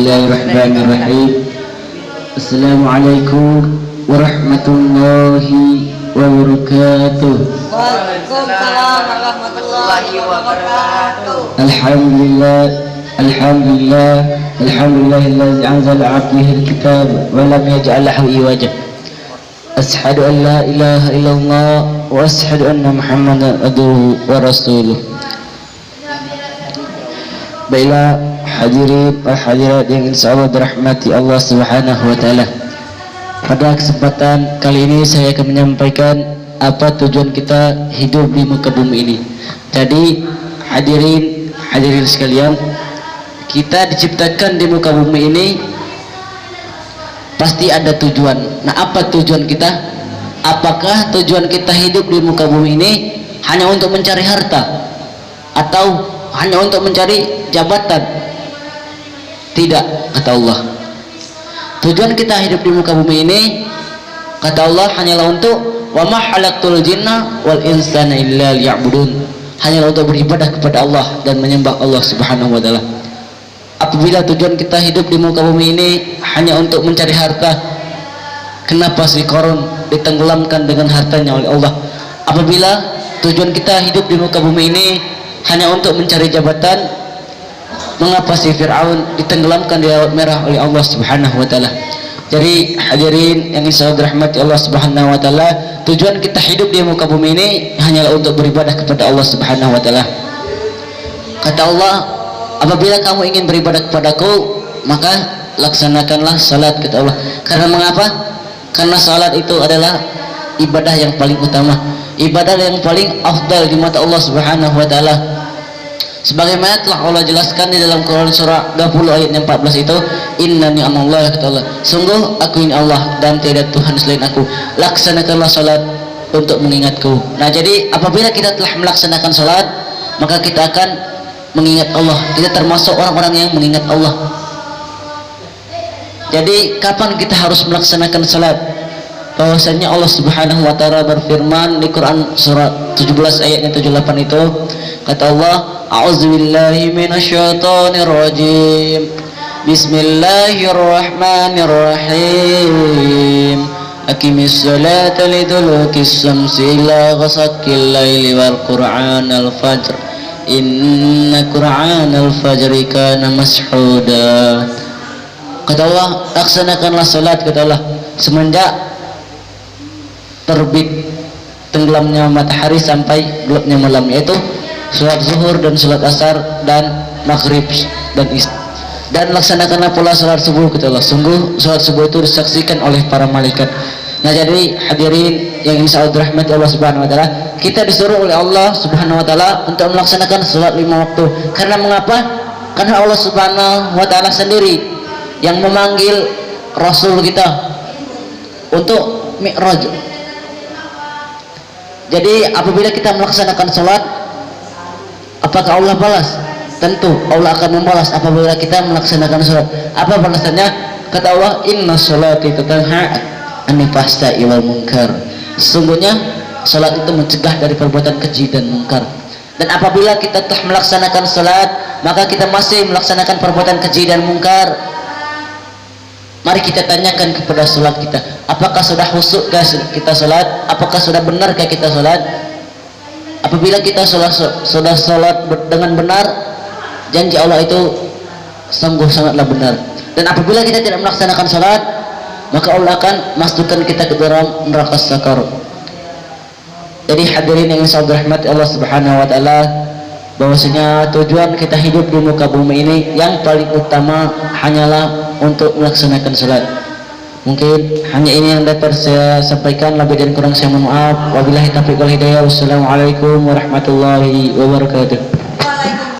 Bismillahirrahmanirrahim. Assalamualaikum warahmatullahi wabarakatuh. Waalaikumsalam warahmatullahi wabarakatuh. Alhamdulillahilladzi anzala 'abdihi al-kitab wa lam yaj'al lahu iwaja. Asyhadu an la ilaha illallah wa asyhadu anna Muhammadan abduhu wa rasuluh. Baiklah hadirin wa hadirat yang insyaallah dirahmati Allah Subhanahu wa taala. Pada kesempatan kali ini saya akan menyampaikan apa tujuan kita hidup di muka bumi ini. Jadi hadirin sekalian, kita diciptakan di muka bumi ini pasti ada tujuan. Nah, apa tujuan kita? Apakah tujuan kita hidup di muka bumi ini hanya untuk mencari harta atau hanya untuk mencari jabatan? Tidak, kata Allah. Tujuan kita hidup di muka bumi ini, kata Allah, hanyalah untuk wa ma khalaqtul jinna wal insana illa liya'budun, hanyalah untuk beribadah kepada Allah dan menyembah Allah Subhanahu wa taala. Apabila tujuan kita hidup di muka bumi ini hanya untuk mencari harta, kenapa si Qarun ditenggelamkan dengan hartanya oleh Allah? Apabila tujuan kita hidup di muka bumi ini hanya untuk mencari jabatan, mengapa si Fir'aun ditenggelamkan di laut merah oleh Allah Subhanahu wa taala? Jadi hadirin yang insyaallah dirahmati Allah Subhanahu wa taala, tujuan kita hidup di muka bumi ini hanyalah untuk beribadah kepada Allah Subhanahu wa taala. Kata Allah, apabila kamu ingin beribadah kepadaku, maka laksanakanlah salat, kata Allah. Karena mengapa? Karena salat itu adalah ibadah yang paling utama, ibadah yang paling afdal di mata Allah Subhanahu wa taala. Sebagaimana telah Allah jelaskan di dalam Quran surah 20 ayat 14 itu, innani anallah, kata Allah, sungguh aku ini Allah dan tidak Tuhan selain aku, laksanakanlah salat untuk mengingatku. Nah, jadi apabila kita telah melaksanakan salat, maka kita akan mengingat Allah. Kita termasuk orang-orang yang mengingat Allah. Jadi kapan kita harus melaksanakan salat? Bahwasanya Allah Subhanahu wa taala berfirman di Quran surah 17 ayatnya 78 itu, kata Allah, a'udzubillahi minasyaitonir rajim. Bismillahirrahmanirrahim. Aqimis salata liduluki syamsi ila ghasaqil laili wal qur'anal fajr. Inna qur'anal fajri kana mashhuda. Kata Allah, laksanakanlah salat, kata Allah, semenjak terbit tenggelamnya matahari sampai gelapnya malam, yaitu salat zuhur dan salat asar dan maghrib dan isya. Dan laksanakanlah pula salat subuh, kata Allah, sungguh salat subuh itu disaksikan oleh para malaikat. Nah, jadi hadirin yang insyaallah dirahmati Allah Subhanahu wa taala, kita disuruh oleh Allah Subhanahu wa taala untuk melaksanakan salat 5 waktu. Karena mengapa? Karena Allah Subhanahu wa taala sendiri yang memanggil Rasul kita untuk Mi'raj. Jadi apabila kita melaksanakan salat, apakah Allah balas? Tentu Allah akan membalas apabila kita melaksanakan salat. Apa balasannya? Kata Allah, inna sholati tanha 'anil fahsya'i wal munkar. Sesungguhnya salat itu mencegah dari perbuatan keji dan munkar. Dan apabila kita telah melaksanakan salat, maka kita masih melaksanakan perbuatan keji dan munkar, mari kita tanyakan kepada salat kita, apakah sudah khusyukkah kita salat? Apakah sudah benarkah kita salat? Apabila kita sudah salat dengan benar, janji Allah itu sungguh sangatlah benar. Dan apabila kita tidak melaksanakan salat, maka Allah akan masukkan kita ke dalam neraka sakar. Jadi hadirin yang insyaallah dirahmati Allah Subhanahu wa taala, bahwasanya tujuan kita hidup di muka bumi ini yang paling utama hanyalah untuk melaksanakan salat. Mungkin hanya ini yang dapat saya sampaikan, lebih dan kurang saya mohon maaf. Wabillahi taufiq wal hidayah. Wassalamualaikum warahmatullahi wabarakatuh.